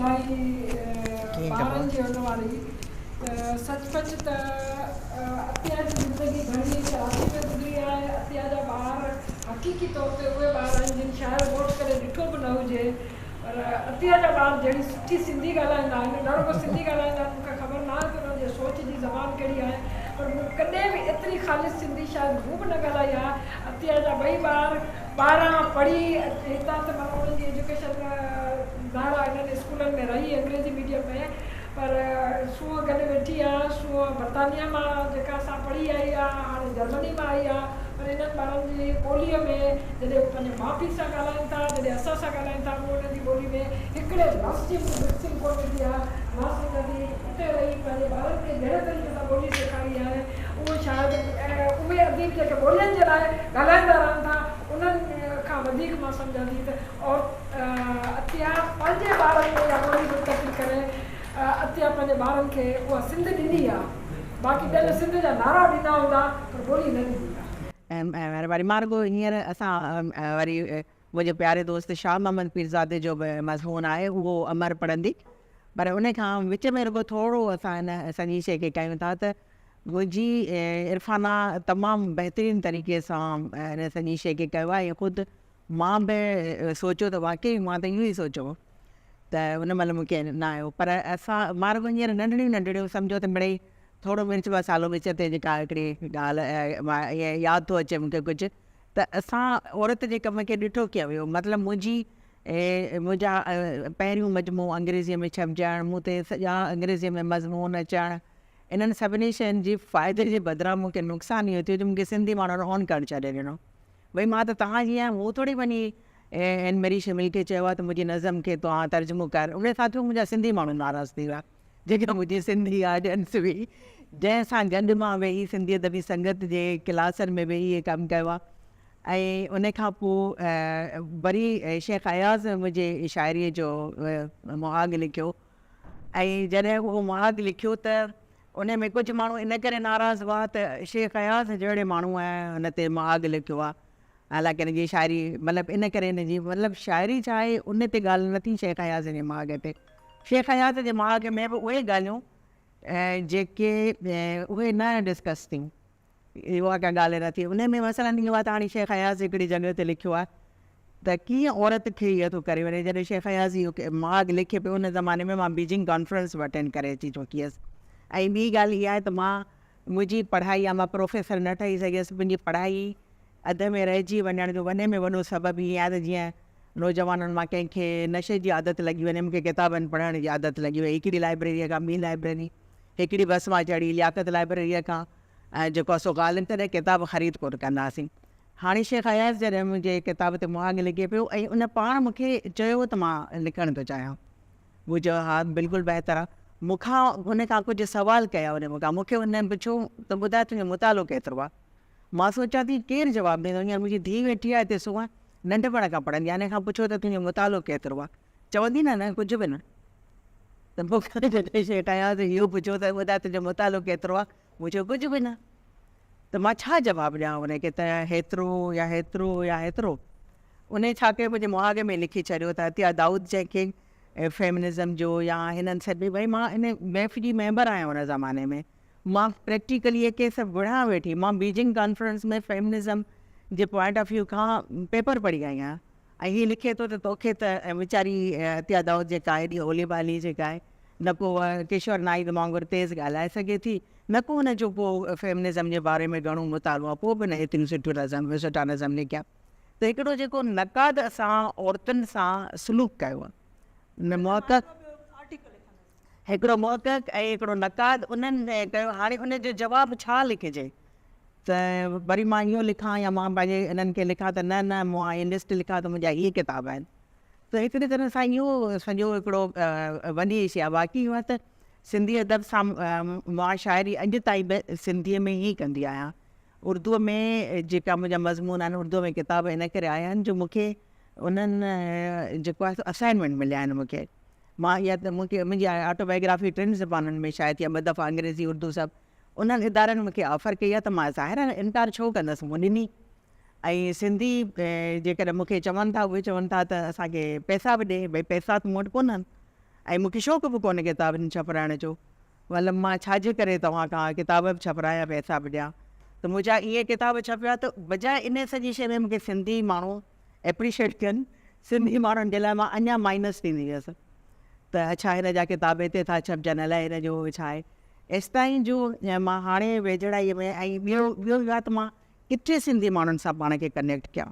ॿुधाई ॿारनि जी हुन वारी सचपच त अतिया जी ज़िंदगी घणी शराबी में गुज़री आहे। अतिया जा ॿार हक़ीक़ी तौर ते उहे ॿार आहिनि जिन शायदि वोट करे ॾिठो बि न हुजे, पर अतिया जा ॿार जहिड़ी सुठी सिंधी ॻाल्हाईंदा आहिनि, न रुॻो सिंधी ॻाल्हाईंदा आहिनि, मूंखे ख़बर न आहे त उन्हनि जे सोच जी ज़बान कहिड़ी आहे, पर मूं कॾहिं बि एतिरी ख़ालिस सिंधी शायदि हू बि न ॻाल्हाई आहे। अतिया जा ॿई ॿार 12 पढ़ी हितां त मां उन्हनि जी एजुकेशन ॿाहिरां इन्हनि स्कूलनि में रही अंग्रेजी मीडियम में, पर सूंहं गॾु वेठी आहे। सूंहं बर्तानिया मां जेका असां पढ़ी आई आहे, हाणे जर्मनी मां आई आहे, पर इन्हनि ॿारनि जी ॿोलीअ में जॾहिं पंहिंजे माउ पीउ सां ॻाल्हाइनि था, जॾहिं असां सां ॻाल्हाइनि था, उहो उन्हनि जी ॿोली में हिकिड़े लफ़्ज़ जी मिक्सिंग कोन थी आहे। मां सम्झंदी उते रही पंहिंजे ॿारनि खे जहिड़े तरीक़े सां ॿोली सेखारी आहे, उहो शायदि उहे अदीब जेके ॿोलियुनि जे लाइ ॻाल्हाईंदा रहनि था, उन्हनि खां वधीक मां सम्झां थी त और अतिया पंहिंजे ॿारनि खे इहा ॿोली मुंतक़िल करे अतिया पंहिंजे ॿारनि खे उहा सिंध ॾिनी आहे। बाक़ी ॿियनि सिंध जा नारा ॾिना हूंदा पर ॿोली न ॾिनी आहे। वरी मां रुॻो हींअर असां वरी मुंहिंजे प्यारे दोस्त शाह मोहम्मद पीरज़ादे जो बि मज़मून आहे, उहो अमर पढ़ंदी, पर उन खां विच में रुॻो थोरो असां हिन सॼी शइ खे कयूं था त मुंहिंजी इरफ़ाना तमामु बहितरीनु तरीक़े सां हिन सॼी शइ खे कयो आहे। ख़ुदि मां बि सोचियो त वाक़ई मां त इहो ई सोचियो त उन महिल मूंखे न आयो, पर असां मां रुॻो हींअर नंढड़ियूं नंढड़ियूं सम्झो त मिड़ई थोरो मिर्च मसालो विच ते जेका हिकिड़ी ॻाल्हि मां ईअं यादि थो अचे मूंखे कुझु, त असां औरत जे कम खे ॾिठो कीअं वियो। मतिलबु मुंहिंजा पहिरियों मजमू अंग्रेज़ीअ में छपजणु, मूं ते सॼा अंग्रेज़ीअ में मज़मून अचणु, इन्हनि सभिनी शयुनि जी फ़ाइदे जे बदिरां मूंखे नुक़सानु इहो थियो जो मूंखे सिंधी माण्हुनि ऑन करणु छॾे ॾिनो। भई मां त तव्हां जीअं मूं थोरी वञी एन मेरी शमिल खे चयो आहे त मुंहिंजी नज़म खे तव्हां तर्जुमो कर, उन सां थियो मुंहिंजा सिंधी माण्हू नाराज़ थी विया, जेका मुंहिंजी सिंधी ऑडियंस हुई, जंहिंसां गॾु मां वेही सिंधी अदबी संगत जे क्लासनि में वेही इहे कमु कयो आहे। ऐं उन खां पोइ वरी शेख अयाज़ मुंहिंजे शाइरीअ जो मुहाग लिखियो, ऐं जॾहिं उहो मुहाग लिखियो त उन में कुझु माण्हू इन करे नाराज़ हुआ त शेख अयाज़ जहिड़े माण्हू आहे हुन ते मुहाग लिखियो आहे, हालांकि हिन जी शाइरी मतिलबु इन करे हिन जी मतिलबु शाइरी छा आहे उन ते ॻाल्हि न थी शेख अयाज़ जे मुहाग ते। शेख अयाज़ जे मुहाग में बि उहे ॻाल्हियूं जेके उहे न डिस्कस थियूं, उहा का ॻाल्हि न थी। उन में मसइलनि इहो आहे त हाणे शेख अयाज़ हिकिड़ी जॻह ते लिखियो आहे त कीअं औरत खे इहो थो करे वञे। जॾहिं शेख अयाज़ इहो मुहाग लिखे पियो उन ज़माने में मां बीजिंग कॉन्फ्रेंस बि अटेंड करे अची चुकी हुअसि। ऐं ॿी ॻाल्हि इहा आहे त मुंहिंजी पढ़ाई आहे, मां प्रोफेसर न ठही सघियसि, मुंहिंजी पढ़ाई अध में रहिजी वञण जो वॾे में वॾो सबबु ईअं आहे त जीअं नौजवाननि मां कंहिंखे नशे जी आदत लॻी वञे, मूंखे किताबनि पढ़ण जी आदत लॻी वई, हिकिड़ी लाइब्रेरीअ खां ॿी लाइब्रेरी, हिकिड़ी बस मां चढ़ी लियाकत लाइब्रेरीअ खां जेको आहे सो ॻाल्हियुनि तॾहिं किताब ख़रीद कोन कंदासीं। हाणे शेख अयाज़ जॾहिं मुंहिंजे किताब ते मुहाग लिखे पियो ऐं उन पाण मूंखे चयो त मां लिखणु थो चाहियां, मूं चयो हा बिल्कुलु बहितर आहे। मूंखां हुन खां कुझु सुवाल कया हुन मूंखे हुन पुछियो त ॿुधाए तुंहिंजो मुतालो केतिरो आहे। मां सोचां थी केरु जवाबु ॾींदो, हींअर मुंहिंजी धीउ वेठी आहे हिते सुआ, नंढपण खां पढ़ंदी आहे, हिन खां पुछो त तुंहिंजो मुतालो केतिरो आहे, चवंदी न कुझु बि न। त मूंखे जॾहिं शेख अयाज़ इहो पुछियो त ॿुधाए तुंहिंजो मुतालो केतिरो आहे, मूं चयो कुझु बि न। त मां छा जवाबु ॾियां हुनखे त हेतिरो या हेतिरो या हेतिरो। उन छा कयो मुंहिंजे मुहाग में लिखी छॾियो त अतिया दाऊद जंहिंखे फेमिनिज़म जो या हिननि सभु भई मां इन महफ़िली मेंबर आहियां हुन ज़माने में, मां प्रैक्टिकली इहे केस विढ़ां वेठी, मां बीजिंग कॉन्फ्रेंस में feminism J point of view खां पेपर पढ़ी आई आहियां। ऐं हीअ लिखे थो त तोखे त वीचारी अतिया दाऊद जेका आहे एॾी होली बाली जेका आहे, न को किशोर नाइक वांगुरु तेज़ ॻाल्हाए सघे थी, न को हुनजो पोइ फेमिनिज़म जे बारे में घणो मुतालो आहे, पोइ बि न एतिरियूं सुठा नज़म लिखिया। त हिकिड़ो जेको नक़ाद असां औरतुनि सां सलूक कयो आहे, हिकिड़ो महक़क़ ऐं हिकिड़ो नक़ाद उन्हनि कयो। हाणे उनजो जवाबु छा लिखिजे, त वरी मां इहो लिखां या मां पंहिंजे इन्हनि खे लिखां त न मां इहे लिस्ट लिखां त मुंहिंजा इहे किताब आहिनि। त हिकिड़ी तरह सां इहो सॼो हिकिड़ो वॾी शइ आहे। बाक़ी इहो आहे त सिंधी अदब सां मां शाइरी अॼु ताईं बि सिंधीअ में ई कंदी आहियां। उर्दूअ में जेका मुंहिंजा मज़मून आहिनि, उर्दूअ में किताब इन करे आया आहिनि जो मूंखे उन्हनि जेको आहे असाइनमेंट मिलिया आहिनि मूंखे। मां इहा त मुंहिंजी ऑटोबायोग्राफी 3 ज़बानुनि में शायदि या ॿ दफ़ा अंग्रेज़ी उर्दू सभु उन्हनि इदारनि मूंखे ऑफर कई आहे त मां ज़ाहिर आहे इनकार छो कंदसि, मूं ॾिनी। ऐं सिंधी जेकॾहिं मूंखे चवनि था, उहे चवनि था त असांखे पैसा बि ॾे, भई पैसा त मूं वटि कोन्हनि, ऐं मूंखे शौक़ु बि कोन्हे किताबनि छपाइण जो, मतिलबु मां छाजे करे तव्हां खां किताब बि छपाया पैसा बि ॾियां। त मुंहिंजा इहे किताब छपिया त बजाए इन सॼी शइ में मूंखे सिंधी माण्हू एप्रिशिएट कनि, सिंधी माण्हुनि जे लाइ मां अञा माइनस थींदी हुअसि त अच्छा हिन जा किताब हिते था छपजनि, अलाए हिन जो छा आहे। एसि ताईं जो मां हाणे वेझड़ाईअ में ऐं ॿियो आहे त मां किथे सिंधी माण्हुनि सां पाण खे कनेक्ट कयां,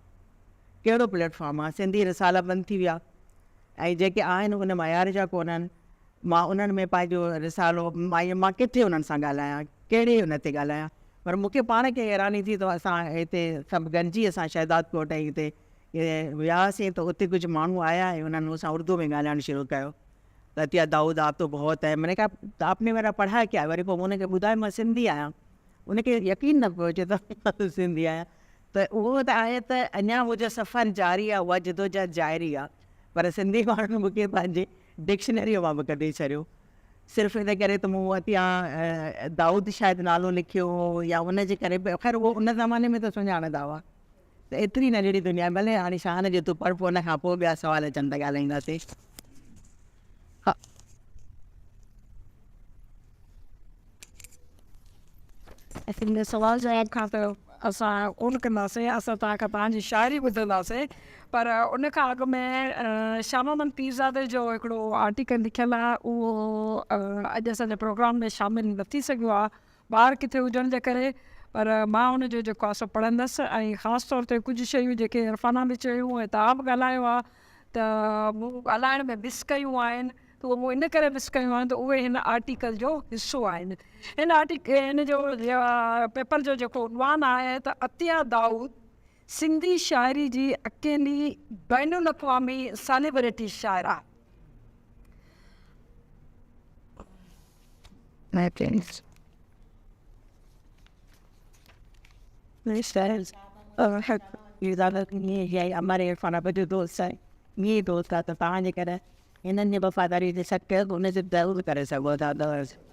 कहिड़ो प्लेटफॉर्म आहे। सिंधी रिसाला बंदि थी विया ऐं जेके आहिनि उन मयार जा कोन्हनि, मां उन्हनि में पंहिंजो रिसालो मां किथे उन्हनि सां ॻाल्हायां, कहिड़े हुन ते ॻाल्हायां। पर मूंखे पाण खे हैरानी थी त असां हिते सभु गॾिजी असां शहदाद कोट ऐं हिते वियासीं त उते कुझु माण्हू आया ऐं उन्हनि मूंसां उर्दू में ॻाल्हाइणु शुरू कयो त अतिया दाऊद आप तो बहुत है, मैंने कहा तो आपने मेरा पढ़ा क्या, वरी पोइ उनखे ॿुधायो मां सिंधी आहियां, उनखे यकीन न पियो अचे त मां सिंधी आहियां। त उहो त आहे त अञा मुंहिंजो सफ़र जारी आहे, उहा जदोजहद जारी आहे, पर सिंधी माण्हुनि मूंखे पंहिंजे डिक्शनरीअ मां बि कढी छॾियो, सिर्फ़ु इन करे त मूं अतिया दाऊद शायदि नालो लिखियो हो या उनजे करे। ख़ैर उहो उन ज़माने में त सुञाणंदा हुआ। त एतिरी नंढड़ी दुनिया, भले हाणे शान जो तूं पढ़, पोइ उन खां पोइ ॿिया सवाल अचनि त ॻाल्हाईंदासीं। हा, सवाल जवाब खां त असां कोन कंदासीं, असां तव्हांखां तव्हांजी शाइरी ॿुधंदासीं। पर उन खां अॻु में शाह मोहम्मद पीरज़ादे जो हिकिड़ो आर्टिकल लिखियलु आहे, उहो अॼु असांजे प्रोग्राम में शामिलु न थी सघियो आहे ॿार किथे हुजण जे करे, पर मां उनजो जेको आहे सो पढ़ंदसि। ऐं ख़ासि तौर ते कुझु शयूं जेके इरफाना बि चयूं ऐं तव्हां बि ॻाल्हायो आहे त मूं ॻाल्हाइण में मिस कयूं आहिनि, त उहो मूं इन करे मिस कयूं आहिनि त उहे हिन आर्टिकल जो हिसो आहिनि। हिन जो पेपर जो जेको उनवान आहे त अतिया दाऊद सिंधी शाइरी जी अकेली बैनुल अक़वामी सेलिब्रिटी शाइरा। हमारे इरफाना बि जो दोस्त आहे, ईअं दोस्त आहे, त तव्हांजे करे हिननि जी वफ़ादारी ते सॾु कयो हुन जे ज़रूरु करे सघो था।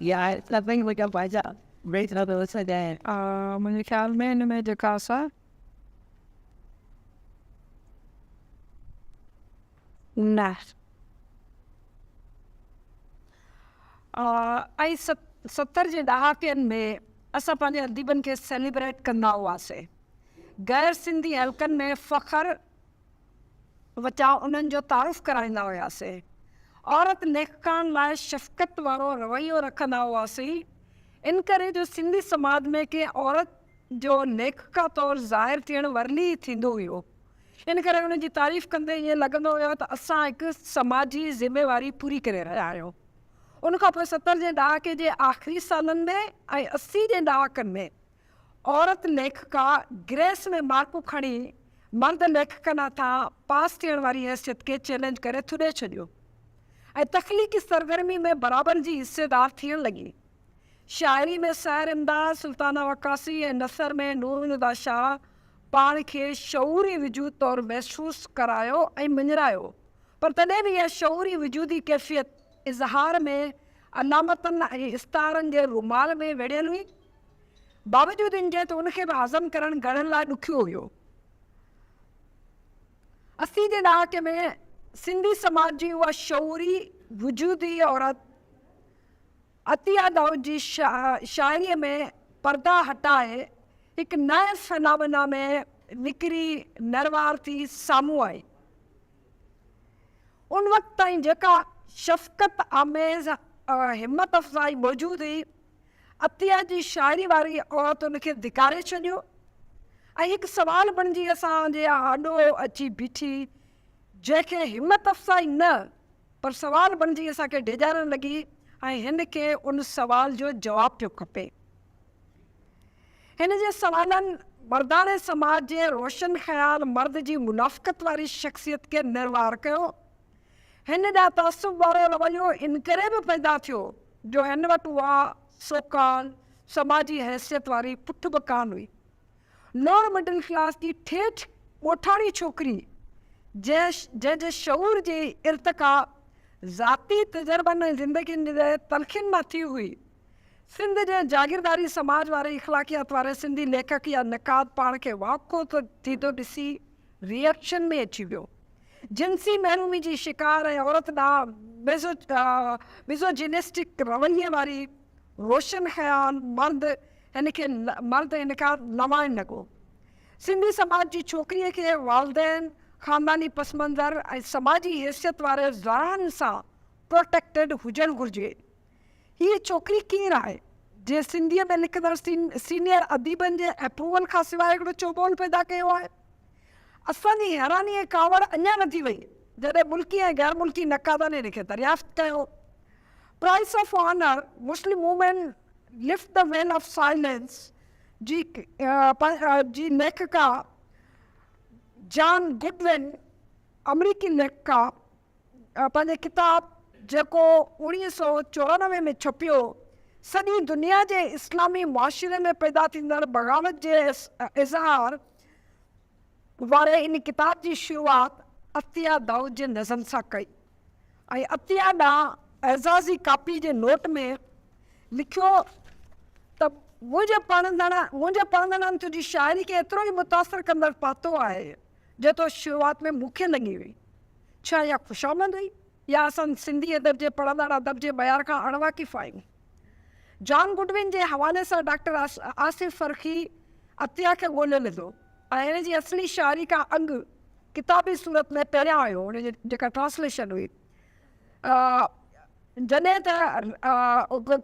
इहा आहे सभिनी मुंहिंजा पंहिंजा बेहतर दोस्त आहिनि। मुंहिंजे ख़्याल में हिन में जेका असां न ऐं 70 जे ॾहाकनि में असां पंहिंजे अदीबनि खे सेलिब्रेट कंदा हुआसीं, गैर सिंधी हल्कनि में फ़ख्रु वचा उन्हनि जो तारीफ़ कराईंदा हुआसीं, औरत लेखकनि लाइ शफ़क़त वारो रवैयो रखंदा हुआसीं। इन करे जो सिंधी समाज में के औरत जो लेखका तौरु ज़ाहिर थियणु वरली थींदो हुयो, इन करे उन जी तारीफ़ कंदे ईअं लॻंदो हुयो त असां हिकु समाजी ज़िम्मेवारी पूरी करे रहिया आहियूं। उन खां पोइ 70 जे ॾहाके जे आख़िरी सालनि में ऐं 80 जे ॾहाकनि में औरत लेखका ग्रेस में मार्कूं खणी मर्द लेखकनि हथां पास थियण वारी हैसियत खे चैलेंज करे थुॾे छॾियो ऐं तख़लीक़ी सरगर्मी में बराबरि जी हिसेदार थियण लॻी। शाइरी में सैर इमदाद, सुल्ताना वकासी ऐं नसर में नूरुनिदा शाह पाण खे शऊरी वजूद तौरु महसूसु करायो ऐं मिञरायो, पर तॾहिं बि इहा शऊरी वजूदी कैफ़ियत इज़हार में अलामतनि ऐं इस्तारनि जे रुमाल में विढ़ियल हुई। बावजूदि इन जे त उनखे बि हज़म करणु घणनि लाइ ॾुखियो हुयो। 80 जे ॾहाके में सिंधी समाज जी उहा शऊरी वजूदी औरत अतिया दाऊद जी शाइरीअ में पर्दा हटाए हिकु नए फ़िनामिना में निकिरी नरवार थी साम्हूं आई। उन वक़्त ताईं जेका शफ़क़त आमेज़ हिम्मत अफ़ज़ाई मौजूदु हुई, अतिया जी शाइरी वारी औरत उनखे धिकारे छॾियो ऐं हिकु सवाल बणिजी असांजे आॾो अची बीठी, जंहिंखे हिम्मत अफ़ज़ाई न पर सवाल बणिजी असांखे डिॼारण लॻी ऐं हिन खे उन सवाल जो जवाबु पियो खपे। हिन जे सवालनि मर्दाने समाज जे रोशन ख़्याल मर्द जी मुनाफ़क़त वारी शख़्सियत खे निर्वार कयो। हिन ॾांहुं तअसुब वारो रवैयो इन करे बि पैदा थियो जो हिन वटि उहा सोकाल समाजी हैसियत वारी पुठ बि कान हुई। लोअर मिडिल क्लास जी ठेठ ॻोठाणी छोकिरी जंहिंजे शऊर जी इर्तिका ज़ाती तजुर्बनि ऐं ज़िंदगीनि जे तलख़ियुनि मां थी हुई, सिंध जे जागीरदारी समाज वारे इख़लाक़ियात वारे सिंधी लेखक या नक़ाद पाण खे वाक़ो थींदो ॾिसी रिएक्शन में अची वियो। जिनसी महरूमी जी शिकार ऐं औरत ॾांहुं मिज़ोजिनिस्टिक रवैये वारी रोशन ख़याल मर्द हिन खां लवाइण लॻो। सिंधी समाज जी छोकिरीअ खे वालदेन, ख़ानदानी पस मंज़र ऐं समाजी हैसियत वारे ज़राअनि सां प्रोटेक्टेड हुजणु घुरिजे। हीअ छोकिरी केरु आहे जे सिंधीअ में लिखंदड़ सीनियर अदीबनि जे अप्रूवल खां सवाइ हिकिड़ो चौबोल पैदा कयो आहे? असांजी हैरानी ऐं कावड़ अञा न थी वई जॾहिं मुल्की ऐं गैर मुल्की नक़ादनि हिनखे दरियाफ़्त कयो। Price of honour, Muslim women lift the veil of silence जी लेखिका जॉन गुडविन, अमरीकी लेखिका, पंहिंजे किताब जेको 1994 में छपियो, सॼी दुनिया जे इस्लामी मुआशिरे में पैदा थींदड़ बग़ावत जे इज़हार वारे इन किताब जी शुरूआत अतिया दाऊद जे नज़म सां कई ऐं अतिया ॾांहुं एज़ाज़ी कापी जे नोट में लिखियो त मुंहिंजे पढ़ंदड़नि तुंहिंजी शाइरी खे एतिरो ई मुतासिर कंदड़ पातो आहे जेतिरो शुरूआत में मूंखे लॻी हुई। छा इहा ख़ुशामद हुई या असां सिंधी अदब जे पढ़ंदड़ अदब जे बयार खां अणवाक़िफ़ आहियूं? जॉन गुडविन जे हवाले सां डॉक्टर आसिफ़ फ़रख़ी अतिया खे ॻोल्हे लिधो ऐं हिन जी असली शाइरी खां अॻु किताबी सूरत में पहिरियां आयो, हुनजी जेका ट्रांसलेशन हुई, जॾहिं त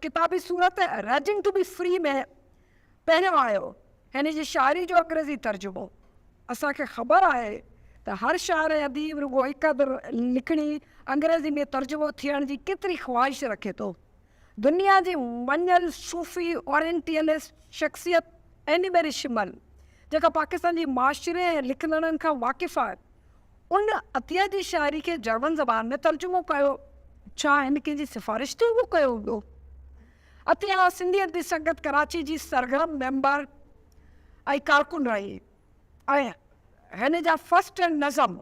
किताबी सूरत रैजिंग टू बी फ्री में पहिरियों आयो हिन जी शाइरी जो अंग्रेज़ी तर्जुमो। असांखे ख़बर आहे त हर शाइर ऐं अदीब रुगो हिकु अदर लिखणी अंग्रेज़ी में तर्जुमो थियण जी केतिरी ख़्वाहिश रखे थो। दुनिया जी मञल सूफ़ी ओरिएंटलिस्ट शख़्सियत एनी बेरी शिमल, जेका पाकिस्तान जी माशरे ऐं लिखंदड़नि खां वाक़िफ़ आहे, उन अतिया जी शाइरी खे जर्मन ज़बान में तर्जुमो कयो। छा हिन कंहिंजी सिफ़ारिश ते उहो कयो हूंदो? अतिया सिंधी अदबी संगत कराची जी सरगर्म मेंबर ऐं कारकुन रही ऐं हिन जा फस्ट एंड नज़म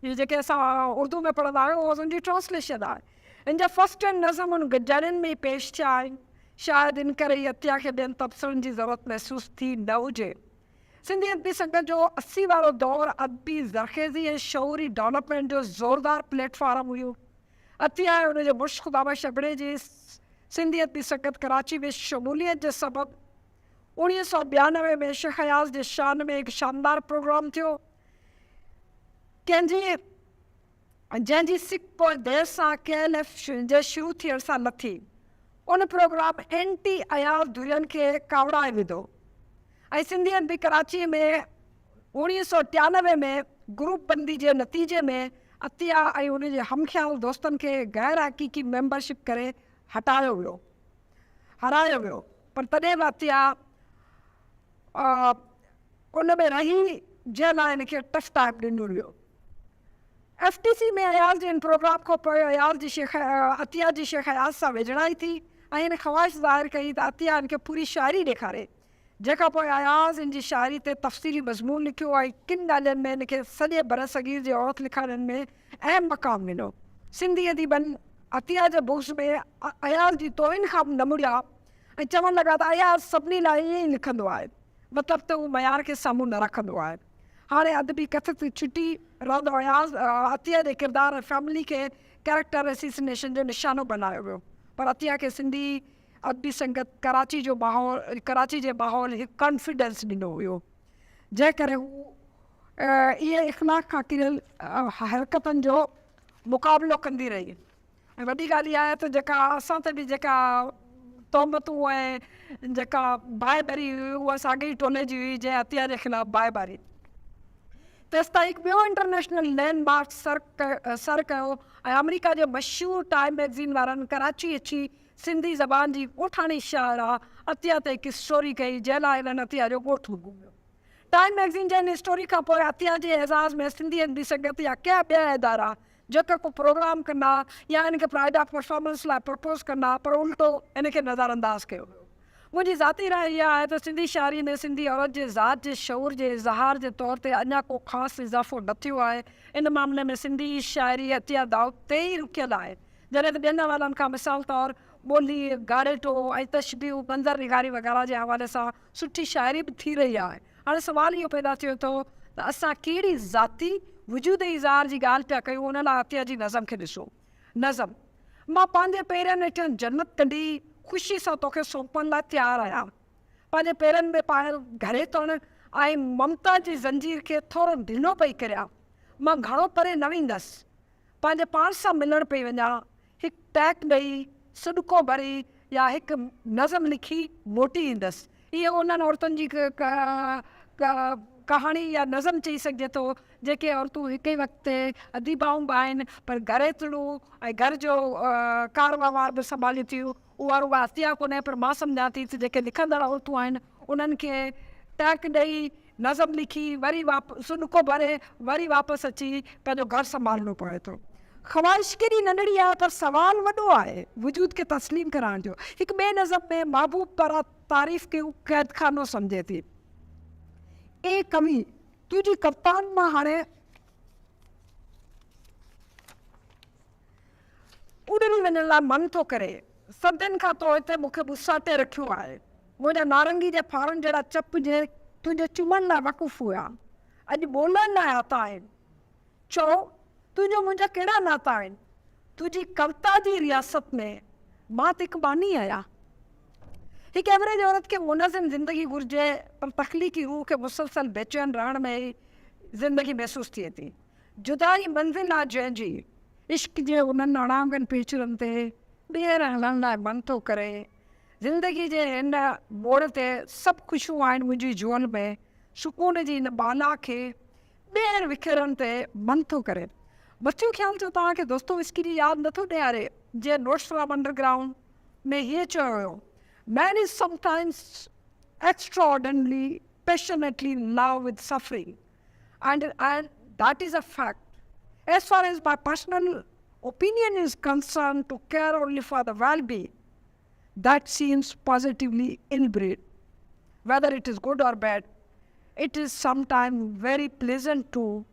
जेके असां उर्दू में पढ़ंदा आहियूं उहो उनजी ट्रांसलेशन आहे। हिन जा फस्ट एंड नज़म उन गज़लनि में पेश थिया आहिनि। शायदि इन करे ई अतिया खे ॿियनि तबसरनि जी ज़रूरत महसूस थी न हुजे। सिंधी अदबी संगत जो 80 वारो दौरु अदबी ज़रख़ेज़ी ऐं शऊरी डेवलपमेंट जो ज़ोरदार प्लेटफॉर्म हुयो। अतिया ऐं हुनजे मुश्क ख़ुदाबा शबड़े जी सिंधी अदबी संगत कराची में शमूलियत जे सबबि 1992 में शेख अयाज़ जे शान में हिकु शानदार प्रोग्राम थियो जंहिंजी सिक पोइ देरि सां KLF जे शुरू थियण सां लथी। उन प्रोग्राम एंटी अयाज़ धुरियनि खे कावड़ाए विधो ऐं सिंधी अदबी कराची में 1993 में ग्रुप बंदी जे नतीजे में अतिया ऐं उनजे हमख़्याल दोस्तनि खे गैर हक़ीक़ी मेंबरशिप करे हरायो वियो, पर तॾहिं बि अतिया उन में रही जंहिं लाइ हिनखे टफ टाइम ॾिनो वियो। FTC में अयाज़ जे इन प्रोग्राम खां पोइ अतिया जी शेख अयाज़ सां वेझड़ाई थी ऐं हिन ख़्वाहिश ज़ाहिर कई त अतिया हिनखे पूरी शाइरी ॾेखारे, जेका पोइ अयाज़ हिन जी शाइरी ते तफ़सीली मज़मून लिखियो ऐं किन ॻाल्हियुनि में हिनखे सॼे बरसगीर जे औरत लिखारनि में अहम मक़ाम मिलियो। सिंधी अदीबनि अतिया जे बुक्स में अयाज़ जी तौहीन खां न मुड़िया ऐं चवणु लॻा त अयाज़ सभिनी लाइ ईअं ई लिखंदो आहे, मतिलबु त उहो मयार खे साम्हूं न रखंदो आहे। हाणे अदबी कथक छुटी रहंदो अयाज़ अतिया जे किरदार ऐं फैमिली खे कैरेक्टर एसिसिनेशन जो निशानो बनायो वियो, पर अतिया खे सिंधी अदबी संगत कराची जे माहौल हिकु कॉन्फिडेंस ॾिनो हुयो, जंहिं करे हू इहे इख़्लाक़ खां किरियल हरकतनि जो मुक़ाबिलो कंदी रही। ऐं वॾी ॻाल्हि इहा आहे त जेका असां ते बि जेका तोहमतूं ऐं जेका बाहिबारी हुई उहा साॻी टोले जी हुई जंहिं अतिया जे ख़िलाफ़ु बाहिबारी। तेसिताईं हिकु ॿियो इंटरनेशनल लैंडमार्क सर कयो ऐं अमेरिका जे मशहूरु टाइम मैगज़ीन वारनि कराची अची सिंधी ज़बान जी ॻोठाणी शाइरा अतिया ते हिकु स्टोरी कई जंहिं लाइ हिननि अतिया जो ॻोठु घुमियो। टाइम मैगज़ीन जे हिन स्टोरी खां पोइ अतिया जे एज़ाज़ में सिंधी अदबी संगत या कंहिं ॿिया इदारा जेका को प्रोग्राम कंदा या हिनखे प्राइड ऑफ परफॉर्मेंस लाइ प्रपोज़ कंदा, पर उल्टो हिनखे नज़रअंदाज़ कयो वियो। मुंहिंजी ज़ाती राय इहा आहे त सिंधी शाइरी में सिंधी औरत जे ज़ात जे शऊर जे इज़हार जे तौर ते अञा को ख़ासि इज़ाफ़ो न थियो आहे। इन मामले में सिंधी शाइरी अतिया दाऊद ते ई रुकियल आहे, जॾहिं त ॿियनि हवालनि खां मिसाल तौरु ॿोली, गारेटो ऐं तशबीह, मंज़र निगारी वग़ैरह जे हवाले सां सुठी शाइरी बि थी रही आहे। हाणे सुवालु इहो पैदा थियो थो त असां कहिड़ी ज़ाती वजूद इज़हार जी ॻाल्हि पिया कयूं, उन लाइ अतिया जी नज़म खे ॾिसो। नज़म: मां पंहिंजे पेरनि हेठि जन्नत कढी ख़ुशी सां तोखे सौंपण लाइ तयारु आहियां। पंहिंजे पेरनि में पायल घरे तण ऐं ममता जी ज़ंजीर खे थोरो ढिलो पई करियां। मां घणो परे न वेंदसि, पंहिंजे पाण सां मिलण पई वञा, हिकु टैक ॾेई सदको भरी या हिकु नज़म लिखी मोटी ईंदसि। इहे उन्हनि औरतुनि जी कहाणी या नज़म चई सघिजे थो जेके औरतूं हिक ई वक़्त ते अदीबाऊं बि आहिनि, पर घरेतड़ू ऐं घर जो कारोबार बि संभालियूं थियूं। उहा रुॻा अतिया कोन्हे, पर मां सम्झां थी त जेके लिखंदड़ औरतूं आहिनि उन्हनि खे टैक ॾेई नज़म लिखी वरी सुॾको भरे वरी वापसि अची पंहिंजो घर संभालणो पवे थो। ख़्वाहिश केॾी नंढड़ी आहे, पर सवाल वॾो आहे वजूद खे तस्लीम कराइण जो। हिकु ॿिए नज़म में महबूब पारां तारीफ़ खे क़ैदखानो सम्झे थी। ए कमी तुंहिंजी कप्तान मां हाणे उॾड़ी वञण लाइ मन थो करे। सदियुनि खां तो हिते मूंखे बुसाटे रखियो आहे। मुंहिंजा नारंगी जे फारनि जहिड़ा चप जे तुंहिंजे चुमण लाइ वक़ुफ़ हुआ, अॼु ॿोलण लाइ आता आहिनि। चओ तुंहिंजो मुंहिंजा कहिड़ा नाता आहिनि? तुंहिंजी कविता जी रियासत में मां त हिकु बानी आहियां। हिकु एवरेज औरत खे मुनज़िम ज़िंदगी घुरिजे, पर तख़लीक़ी रूह खे मुसलसल बेचैन रहण में ज़िंदगी महसूसु थिए थी। जुदाई मंज़िल आहे जंहिंजी इश्क जे उन्हनि अणांगनि पेचरनि ते ॿीहर हलण लाइ मन थो करे। ज़िंदगी जे हिन मोड़ ते सभु ख़ुशियूं आहिनि मुंहिंजी जुअल में, सुकून जी हिन बाला खे ॿीहर विखिरण ते मन थो करे। मथियो ख़्याल जो तव्हांखे दोस्तोयेव्स्की जी यादि नथो ॾियारे, जे नोट्स फ्रॉम अंडरग्राउंड में हीअ चयो हुयो: Man is sometimes extraordinarily, passionately in love with suffering, and that is a fact. As far as my personal opinion is concerned, to care only for the well-being, that seems positively inbred. Whether it is good or bad, it is sometimes very pleasant to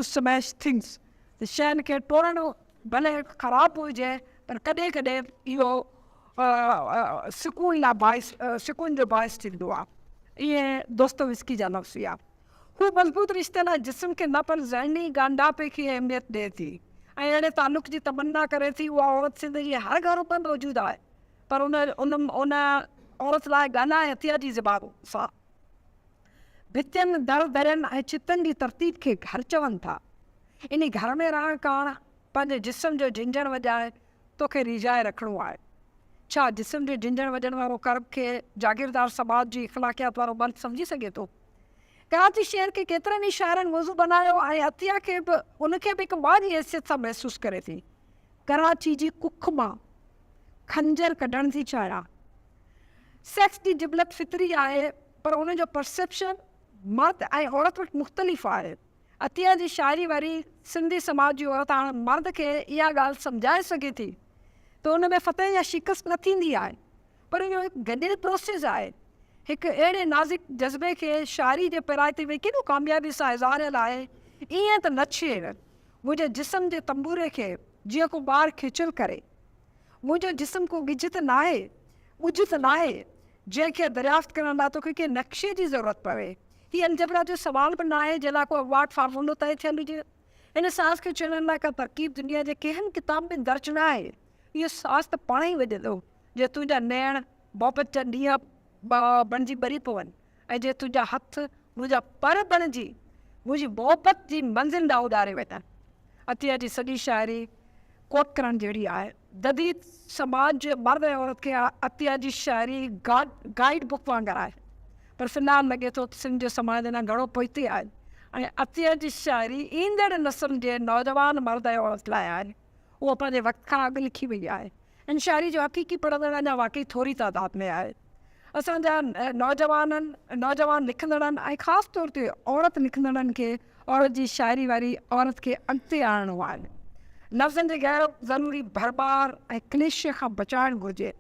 smash things. The शैन खे तोड़णो भले ख़राबु हुजे, पर कॾहिं कॾहिं इहो सुकून जो बाइस थींदो आहे। इहे दोस्तोयेव्स्की जा लफ़्ज़ हुआ। हू मज़बूत रिश्ते लाइ जिस्म खे न, पर ज़हनी गांडापे खे अहमियत ॾिए थी ऐं अहिड़े तालुक़ जी तमन्ना करे थी। उहा औरत ज़िंदगी हर घर में मौजूदु आहे, पर उन औरत लाइ ॻाल्हाए अतिया जी ज़बान सां। भितियुनि दर दरियुनि ऐं चितनि जी तरतीब खे घर चवनि था। इन घर में रहण कारण पंहिंजे जिस्म जो झिंझण वॼाए तोखे रिझाए रखिणो आहे। छा जिस्म जे झिंझण वॼण वारो कर्ब खे जागीरदार समाज जी इख़लाक़ियात वारो मर्द सम्झी सघे थो? कराची शहर खे केतिरनि ई शाइरनि मौज़ू बनायो ऐं अतिया खे बि उनखे बि हिकु मां जी हैसियत सां महसूसु करे थी। कराची जी कुख मां खंजर कढण थी चाहियां। सेक्स जी जिबलत फितरी आहे, पर उनजो परसेप्शन मर्द ऐं औरत वटि मुख़्तलिफ़ आहे। अतिया जी शाइरी वारी सिंधी समाज जी औरत हाणे मर्द खे इहा ॻाल्हि सम्झाए सघे थी त उन में फतेह या शिकस्त न थींदी आहे, पर इहो हिकु गॾियल प्रोसेस आहे। हिकु अहिड़े नाज़िक जज़्बे खे शाइरी जे पिराइते में केॾो कामयाबी सां इज़ारियल आहे। ईअं त न छेड़ मुंहिंजे जिस्म जे तंबूरे खे जीअं को ॿार खिचल करे। मुंहिंजो जिस्म को गिज त नाहे, ॿुझ त नाहे जंहिंखे दरियाफ़्त करण लाइ तोखे कंहिं नक्शे जी ज़रूरत पवे। हीअ अलजबरा जो सुवाल बि न आहे जंहिं लाइ को अवार्ड फार्मूलो तय थियल हुजे। हिन साज़ खे चुनण लाइ का तरकीब दुनिया जे कंहिं किताब में दर्ज न आहे। इहो साज़ त पाण ई वॼंदो जे तुंहिंजा नेण मोहबत जा ॾींहं बणिजी ॿरी पवनि ऐं जे तुंहिंजा हथ मुंहिंजा पर बणिजी मुंहिंजी मोहबत जी मंज़िल ॾांहुं उॾारे वञनि। अतिया जी सॼी शाइरी कोट करण जहिड़ी आहे। जदीद समाज जे मर्द ऐं औरत खे अतिया जी शाइरी गाइड बुक वांगुरु आहे, पर फ़िलहालु लॻे थो सिंध जो समाज अञा घणो पोइते आहे ऐं अतिया जी शाइरी ईंदड़ नस्ल जे नौजवान मर्द ऐं औरत लाइ आहे। उहा पंहिंजे वक़्त खां अॻु लिखी वई आहे। इन शाइरी जो हक़ीक़ी पढ़ंदड़ अञा वाक़ई थोरी तादाद में आहे। असांजा नौजवान लिखंदड़नि ऐं ख़ासि तौर ते औरत लिखंदड़नि खे औरत जी शाइरी वारी औरत खे अॻिते आणणो आहे। लफ़्ज़नि जे गैर ज़रूरी भरमार ऐं क्लेश खां बचाइणु घुरिजे।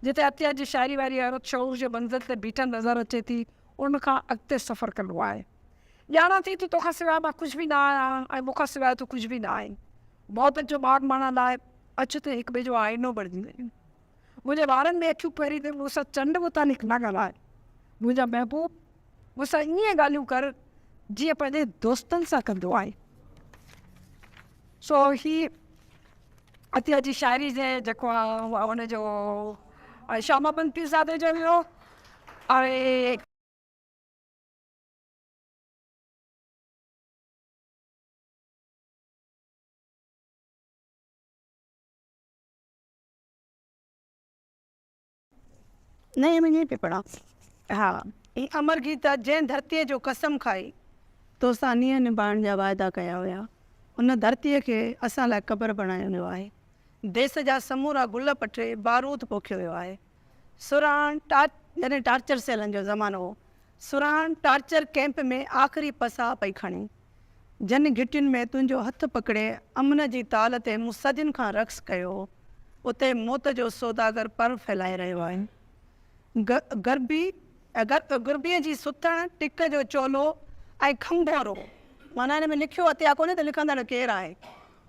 जिते अतिया जी शाइरी वारी औरत शऊर जे मंज़िल ते बीठल नज़र अचे थी, उनखां अॻिते सफ़र कंदो आहे। ॼाणा थी त तोखां सवाइ मां कुझु बि न आहियां ऐं मूंखां सवाइ तूं कुझु बि न आहीं। मोहबत जो माॻ माणण लाइ अच त हिक ॿिए जो आईनो बणिजी वञे। मुंहिंजे वारनि में अखियूं पहिरीं त मूंसां चंड मुतालिक़ न ॻाल्हाए। मुंहिंजा महबूब मूंसां ईअं ॻाल्हियूं कर जीअं पंहिंजे दोस्तनि सां कंदो आहे। सो ही अतिया जी शाइरी जे जेको आहे हुनजो श्यामाबंद पीरज़ादे जो हुयो ऐं नहीं मुझे पे पढ़ा हाँ ई अमर गीत आहे, जंहिं धरतीअ जो कसम खाई तो सानीअ निभाइण जा वाइदा कया हुया, उन धरतीअ खे असां लाइ क़बर बणायो वियो आहे। देश जा समूरा गुल पटे बारूद पोखियो वियो आहे। सुराण जॾहिं टार्चर सेलनि जो ज़मानो हो, सुराण टार्चर कैंप में आख़िरी पसाह पई खणी। जन घिटियुनि में तुंहिंजो हथु पकड़े अमन जी ताल ते मूं सदियुनि खां रक़्स कयो। उते मौत जो सौदागर पर फैलाए रहियो आहे। गुरबीअ जी सुथण टिक जो चोलो ऐं खंभोरो, माना हिन में लिखियो अतिया कोन्हे त लिखंदड़ केरु आहे,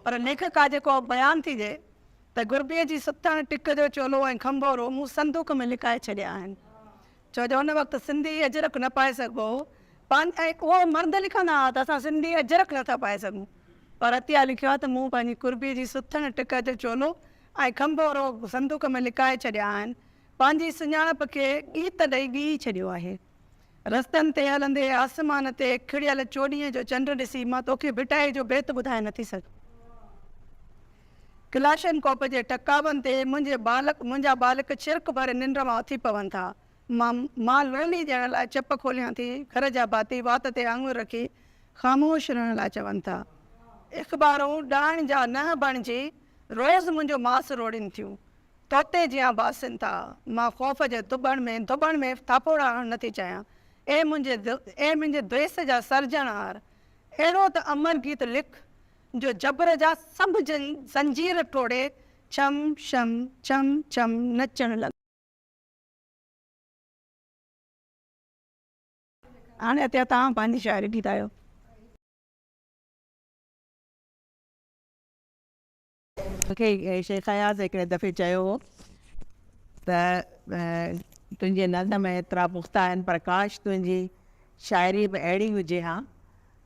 पर लेखक आहे जेको बयानु थी ॾिए त गुरबीअ जी सुथण टिक जो चोलो ऐं खंभोरो मूं संदूक में लिकाए छॾिया आहिनि। छो जो हुन वक़्तु सिंधी अजरक न पाए सघो, ऐं उहो मर्द लिखंदा हुआ त असां सिंधी अजरक नथा पाए सघूं, पर अतिया लिखियो आहे त मूं पंहिंजी गुरबीअ जी सुथण टिक जो चोलो ऐं खंभोरो संदूक में लिकाए छॾिया आहिनि। पंहिंजी सुञाणप खे गीत ॾेई ॻी छॾियो आहे। रस्तनि ते हलंदे आसमान ते खिड़ियल चोॾीअ जो चंड ॾिसी मां तोखे भिटाए जो बेत ॿुधाए नथी सघां। क्लाशन कोप जे टकावनि ते मुंहिंजा बालक छिरक भरे निंड मां उथी पवनि था। मां लोली ॾियण लाइ चप खोलियां थी, घर जा भाती वात ते आङुर रखी ख़ामोश रहण लाइ चवनि था। इख़बारूं ॾाण जा न बणिजी रोज़ मुंहिंजो मास रोड़ीनि थियूं, तोते जीअं बासिनि था। मां ख़ौफ़ जे दुबण में थापोड़ा हणणु नथी चाहियां। ए मुंहिंजे देस जा सर्जनहार, अहिड़ो त अमर गीत लिख जो जबर जा सभु ज़ंजीर टोड़े छम छम छम छम नचण लॻ। हाणे अतिया तव्हां पंहिंजी शाइरी ॿुधायो। मूंखे शेख अयाज़ हिकिड़े दफ़े चयो हो त तुंहिंजे नज़म एतिरा पुख़्ता आहिनि, पर काश तुंहिंजी शाइरी बि अहिड़ी हुजे हा।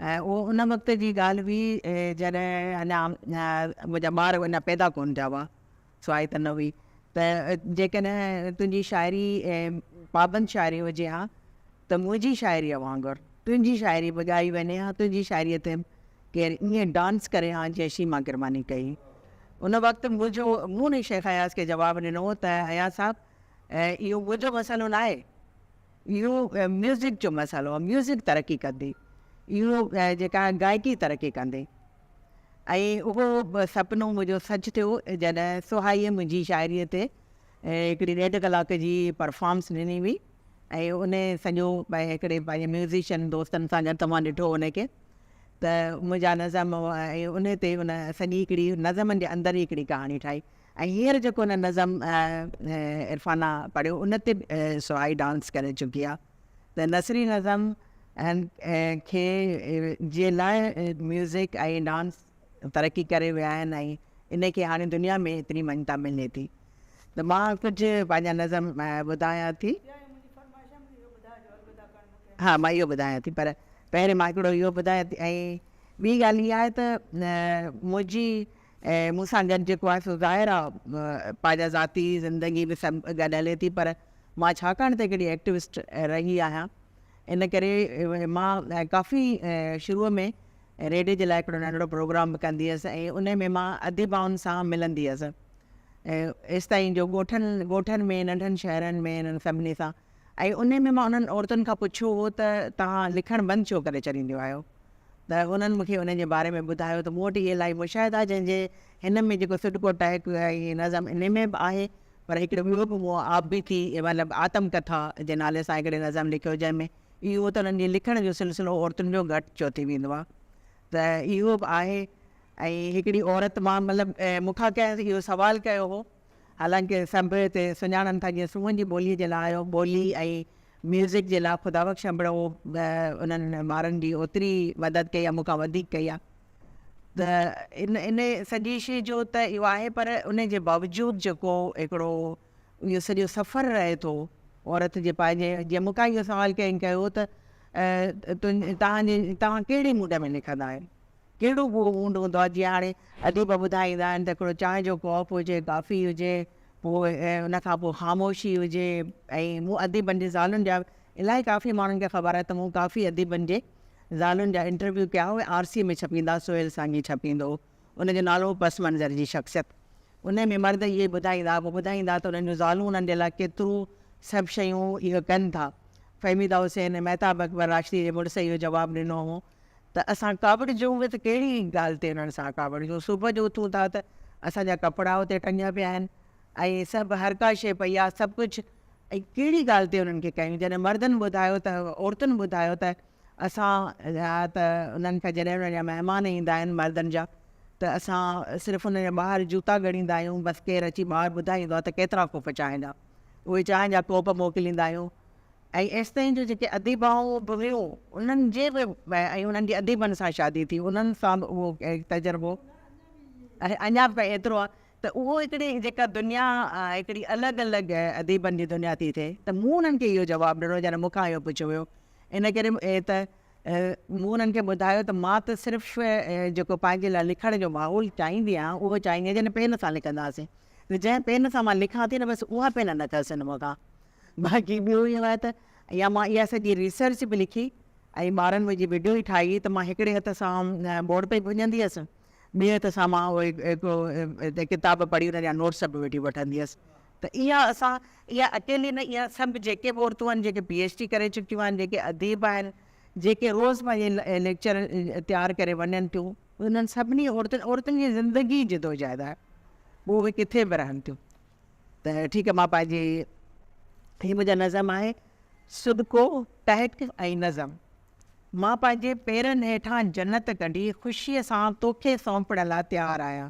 ऐं उहो उन वक़्त जी ॻाल्हि हुई जॾहिं अञा मुंहिंजा ॿार अञा पैदा कोन थिया हुआ, सुवाई त न हुई। त जेकॾहिं तुंहिंजी शाइरी पाबंद शाइरी हुजे हा त मुंहिंजी शाइरीअ वांगुरु तुंहिंजी शाइरी बि ॻाई वञे हा, तुंहिंजी शाइरीअ ते केरु ईअं डांस करे हा जीअं शीमा किरमानी कई। उन वक़्तु मूं ने शेख अयाज़ खे जवाबु ॾिनो त अयाज़ साहिबु इहो मुंहिंजो मसइलो न आहे, इहो म्यूज़िक जो मसइलो आहे। म्यूज़िक तरक़ी कंदी, इहो जेका गायकी तरक़ी कंदी। ऐं उहो सुपिनो मुंहिंजो सचु थियो जॾहिं सुहाईअ मुंहिंजी शाइरीअ ते हिकिड़ी 1.5 कलाक जी परफॉर्मेंस ॾिनी हुई। ऐं उन सॼो हिकिड़े पंहिंजे म्यूज़िशियन दोस्तनि सां गॾु तमामु ॾिठो उनखे त मुंहिंजा नज़म ऐं उन ते उन सॼी हिकिड़ी नज़मनि जे अंदरि ई हिकिड़ी कहाणी ठाही। ऐं हींअर जेको उन नज़म इरफाना पढ़ियो उन ते सुहाई डांस करे चुकी आहे। त नसरी नज़म खे जे लाइ म्यूज़िक ऐं डांस तरक़ी करे विया आहिनि ऐं इन खे हाणे दुनिया में एतिरी मञता मिले थी। त मां कुझु पंहिंजा नज़म ॿुधायां थी। हा, मां इहो ॿुधायां थी, पर पहिरें मां हिकिड़ो इहो ॿुधायां थी। ऐं ॿी ॻाल्हि इहा आहे त मुंहिंजी मूंसां गॾु जेको आहे सो ज़ाहिर आहे पंहिंजा ज़ाती ज़िंदगी बि सभु गॾु हले थी, पर मां छाकाणि त हिकिड़ी एक्टिविस्ट रही आहियां, इन करे मां काफ़ी शुरूअ में रेडियो जे लाइ हिकिड़ो नंढिड़ो प्रोग्राम बि कंदी हुअसि ऐं उन में मां अदिबाउनि सां मिलंदी हुअसि। एसि ताईं जो ॻोठनि में नंढनि शहरनि में इन्हनि सभिनी सां। ऐं उन में मां उन्हनि औरतुनि खां पुछियो हो त तव्हां लिखणु बंदि छो करे छॾींदियूं आहियो। त उन्हनि मूंखे उन जे बारे में ॿुधायो त मूं वटि इहे इलाही मुशाहिदा आहे जंहिंजे हिन में जेको सिडको टहक ऐं नज़म इन में बि आहे, पर हिकिड़ो ॿियो बि मूं आप बि थी मतिलबु आत्मकथा जे नाले सां हिकिड़े नज़म लिखियो जंहिंमें इहो त उन्हनि जे लिखण जो सिलसिलो औरतुनि जो घटि चो थी वेंदो आहे। त इहो बि आहे। ऐं हिकिड़ी औरत मां मतिलबु मूंखां कंहिं इहो सुवालु कयो हो, हालांकि सभु हिते सुञाणनि था जीअं सूंहं जी ॿोलीअ जे लाइ ॿोली ऐं म्यूज़िक जे लाइ ख़ुदा बख़्श अंबड़ो उन्हनि ॿारनि जी ओतिरी मदद कई आहे, मूंखां वधीक कई आहे। त इन सॼी शइ जो त इहो आहे, पर उन जे बावजूदि जेको हिकिड़ो इहो सॼो सफ़रु रहे थो औरत जे पंहिंजे, जीअं मूंखां इहो सुवालु कयो त तव्हां कहिड़े मूड में लिखंदा आहियो। कहिड़ो उहो मूड हूंदो आहे। जीअं हाणे अदीब ॿुधाईंदा आहिनि त हिकिड़ो चांहि जो कॉप हुजे, काफ़ी हुजे, पोइ उन खां पोइ ख़ामोशी हुजे। ऐं मूं अदीबनि जी ज़ालुनि जा इलाही काफ़ी माण्हुनि खे ख़बर आहे त मूं काफ़ी अदीबनि जे ज़ालुनि जा इंटरव्यू कया। उहे RC में छपींदा, सोहेल सांगी छपींदो, उनजो नालो पस मंज़र जी शख़्सियत। उन में मर्द इहे ॿुधाईंदा, पोइ ॿुधाईंदा त उन्हनि जूं ज़ालूं उन्हनि जे लाइ केतिरो सभु शयूं इहो कनि था। फ़हमीदा हुसैन महताब अकबर राशिदी जे मुड़ुस इहो जवाबु ॾिनो हो त असां कावड़ जूं बि त कहिड़ी ॻाल्हि ते उन्हनि सां कावड़ जूं। सुबुह जो उथूं था त असांजा कपिड़ा उते टंगिया पिया आहिनि ऐं सभु हर का शइ पई आहे, सभु कुझु। ऐं कहिड़ी ॻाल्हि ते उन्हनि खे कयूं? जॾहिं मर्दनि ॿुधायो त औरतुनि ॿुधायो त असां त उन्हनि खां जॾहिं उन्हनि जा महिमान ईंदा आहिनि मर्दनि जा त असां सिर्फ़ु उन जा ॿाहिरि जूता ॻणींदा आहियूं, बसि केरु अची ॿाहिरि ॿुधाईंदो आहे त केतिरा कोप चांहि जा, उहे चांहि जा कोप मोकिलींदा आहियूं। ऐं एसि ताईं जो जेके अदीबाऊं बि हुयूं उन्हनि जे बि ऐं उन्हनि जी अदीबनि सां शादी थी, उन्हनि सां बि उहो तजुर्बो ऐं अञा बि एतिरो आहे त उहो हिकिड़ी जेका दुनिया हिकिड़ी अलॻि अलॻि अदीबनि जी दुनिया थी थिए। त मूं उन्हनि खे इहो जवाबु ॾिनो जॾहिं मूंखां इहो पुछियो वियो। इन करे त मूं उन्हनि खे ॿुधायो त मां त सिर्फ़ु जेको पंहिंजे लाइ लिखण जो माहौल चाहींदी आहियां उहो चाहींदी आहियां जॾहिं पेन सां लिखंदासीं, त जंहिं पेन सां मां लिखां थी न बसि उहा पेन न अथसि हिन मूंखां। बाक़ी ॿियो इहो आहे त या मां इहा सॼी रिसर्च बि लिखी ऐं ॿारनि मुंहिंजी वीडियो ई ठाही त मां हिकिड़े हथ सां बोर्ड पे भुञंदी हुअसि, ॿिए हथ सां मां उहे हिकिड़ो किताब पढ़ी हुन जा नोट्स बि वेठी वठंदी हुअसि। त इहा अकेली न, इहा सभु जेके बि औरतूं आहिनि जेके PhD करे चुकियूं आहिनि, जेके अदीब आहिनि, जेके रोज़ पंहिंजे लेक्चर तयारु करे वञनि थियूं, उन्हनि सभिनी औरतुनि जी ज़िंदगी जिदोजहद आहे, उहे बि किथे बि रहनि थियूं। त ठीकु आहे, मां पंहिंजी हीअ मुंहिंजा नज़म आहे सुदको टहक ऐं नज़म। मां पंहिंजे पेरनि हेठां जन्नत कढी ख़ुशीअ सां तोखे सौंपण लाइ तयारु आहियां।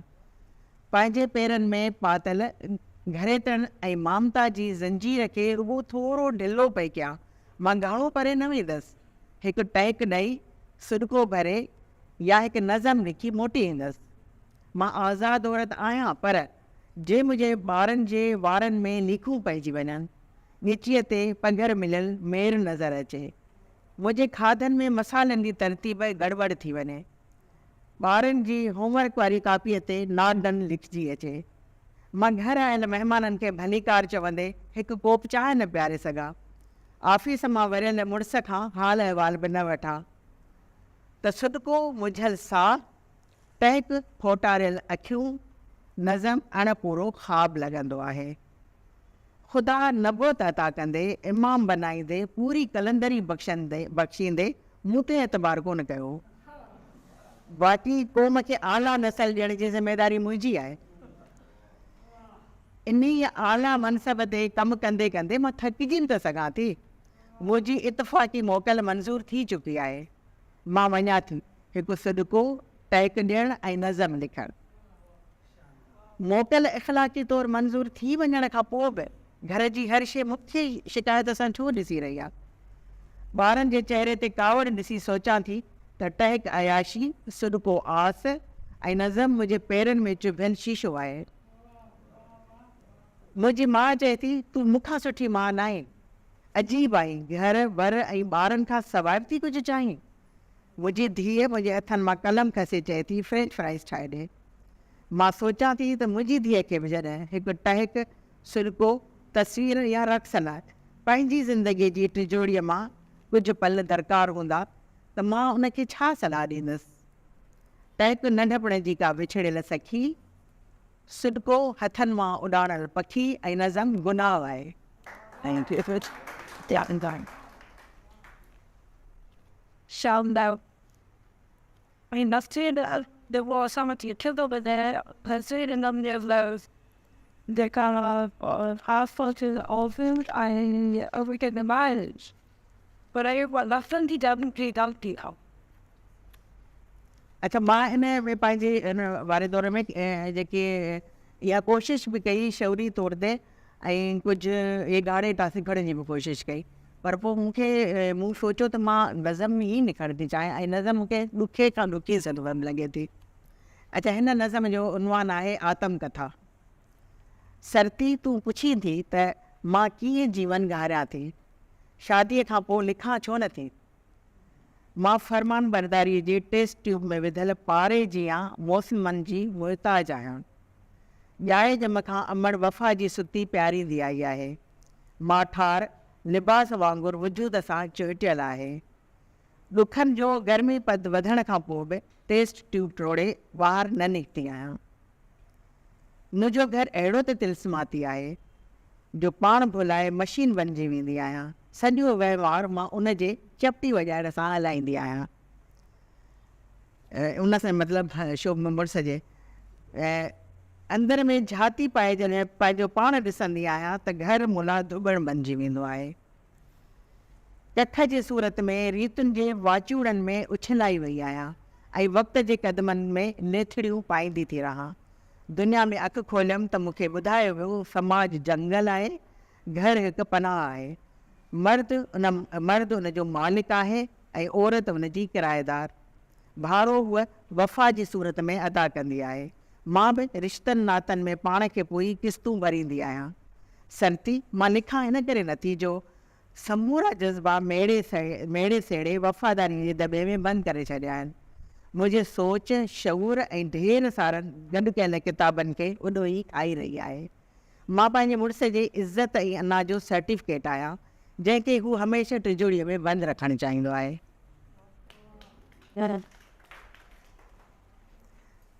पंहिंजे पेरनि में पातल घरेतनि ऐं ममता जी ज़ंजीर खे रुॻो थोरो ढिलो पई कयां। मां घणो परे न वेंदसि, हिकु टहक ॾेई सुॾको भरे या हिकु नज़म लिखी मोटी ईंदसि। मां आज़ादु औरत आहियां, पर जे मुंहिंजे ॿारनि जे वारनि में लीखूं पइजी वञनि, ॻिचीअ ते पघर मिलियल मेर नज़र अचे, मुंहिंजे खाधनि में मसालनि जी तरतीब गड़बड़ थी वञे, ॿारनि जी होमवर्क वारी कापीअ ते नाडन लिखिजी अचे, मां घर आयल महिमाननि खे भलीकार चवंदे हिकु कोप चांहि न पियारे सघां, ऑफिस मां वरियल मुड़ुस खां हाल अहिवाल बि न वठां। त सुदको मुझल साह, टहक फोटारियल अखियूं, नज़म अणपूरो ख़्वाब लॻंदो आहे। ख़ुदा नबूत अता कंदे, इमाम बनाईंदे, पूरी कलंदरी बख़्शींदे मूं ते एतबार कोन कयो। बाक़ी क़ौम खे आला नसल ॾियण जी ज़िमेदारी मुंहिंजी आहे। इन आला मनसब ते कमु कंदे कंदे मां थकिजी त सघां थी। मुंहिंजी इतफ़ाक़ी मोकल मंज़ूर थी चुकी आहे। मां वञा थी हिकु सदको टहक ॾियणु ऐं नज़म लिखणु। मोकल इख़लाक़ी तौरु मंज़ूर थी वञण खां पोइ बि घर जी हर शइ मूंखे शिकायत सां छो ॾिसी रही आहे? ॿारनि जे चहिरे ते कावड़ ॾिसी सोचां थी त टहक अयाशी, सुॾको आस ऐं नज़म मुंहिंजे पेरनि में चुभियल शीशो आहे। मुंहिंजी माउ चए थी तूं मूंखां सुठी माउ न आहे, अजीब आई, घर वर ऐं ॿारनि खां सवाइ थी कुझु चाहीं। मुंहिंजी धीअ मुंहिंजे हथनि मां कलम खसे चए थी फ्रेंच फ्राइज़ ठाहे ॾे। मां सोचां थी त मुंहिंजी धीअ खे बि जॾहिं हिकु टहक, सुॾको, तस्वीर या रक़्स लाइ पंहिंजी ज़िंदगीअ जी टिजोड़ीअ मां कुझु पल दरकारु हूंदा त मां उनखे छा सलाह ॾींदसि? टहक नंढपण जी का विछड़ियल सखी, सुॾको हथनि मां उॾाणल पखी ऐं नज़म गुनाह आहे। Shout out. I mean, that's true. There was so much you killed over there. That's it. And then there's those. They kind of half full of food and overcame the mileage. But I was left to them pretty donkey. अच्छा, मां हिन में पंहिंजे हिन वारे दौर में जेके इहा कोशिशि बि कई शौरी तौर ते ऐं कुझु इहे ॻाढ़े टासे खणण जी बि कोशिशि कई, पर पोइ मूं सोचियो त मां नज़म ई लिखणु थी चाहियां ऐं नज़म मूंखे ॾुखे खां ॾुखी ज़रूरत लॻे थी। अच्छा, हिन नज़म जो उनवान आहे आतम कथा। सरती तूं पुछी थी त मां कीअं जीवन घारियां थी, शादीअ खां पोइ लिखां छो न थी। मां फरमान बरदारी जे टेस्ट ट्यूब में विधल पारे जियां मौसमनि जी मुहताज आहियां। ॼाए जम खां अमड़ वफ़ा जी सुती प्यारींदी आई आहे। मां ठार लिबास वांगुरु वजूद सां चुटियल आहे। ॾुखनि जो गर्मी पद वधण खां पोइ बि टेस्ट ट्यूब टोड़े ॿाहिरि न निकिती आहियां। मुंहिंजो घरु अहिड़ो त तिल्स्माती आहे जो पाण भुलाए मशीन बणिजी वेंदी आहियां। सॼो वहिंवार मां उन जे चपटी वॼाइण सां हलाईंदी आहियां। उन सां मतिलबु शुभ मुड़ुस जे अंदरि में झाती पाए जॾहिं पंहिंजो पाण ॾिसंदी आहियां त घरु मुला धुॿण बणिजी वेंदो आहे। कठ जे सूरत में रीतुनि जे वाचूड़नि में उछलाई वई आहियां ऐं वक़्त जे क़दमनि में नेथड़ियूं पाईंदी थी रहां। दुनिया में अखि खोलियमि त मूंखे ॿुधायो वियो समाज जंगल आहे, घरु हिकु पनाह आहे। मर्द उन जो मालिक आहे ऐं औरत उन जी किराएदार। भाड़ो हूअ वफ़ा जी सूरत में अदा कंदी आहे। मां बि रिश्तनि नातनि में पाण खे पोइ किस्तूं भरींदी आहियां। सरती मां लिखां हिन करे नथी जो समूरा जज़्बा मेड़े सेड़े वफ़ादारी जे दॿे में बंदि करे छॾिया आहिनि। मुंहिंजे सोच शऊर ऐं ढेर सारनि गॾु कयल किताबनि खे उॾो ई खाई रही आहे। मां पंहिंजे मुड़ुस जे इज़त ऐं अना जो सर्टिफिकेट आहियां जंहिंखे हू हमेशह तिजोरीअ में बंदि रखणु चाहींदो आहे।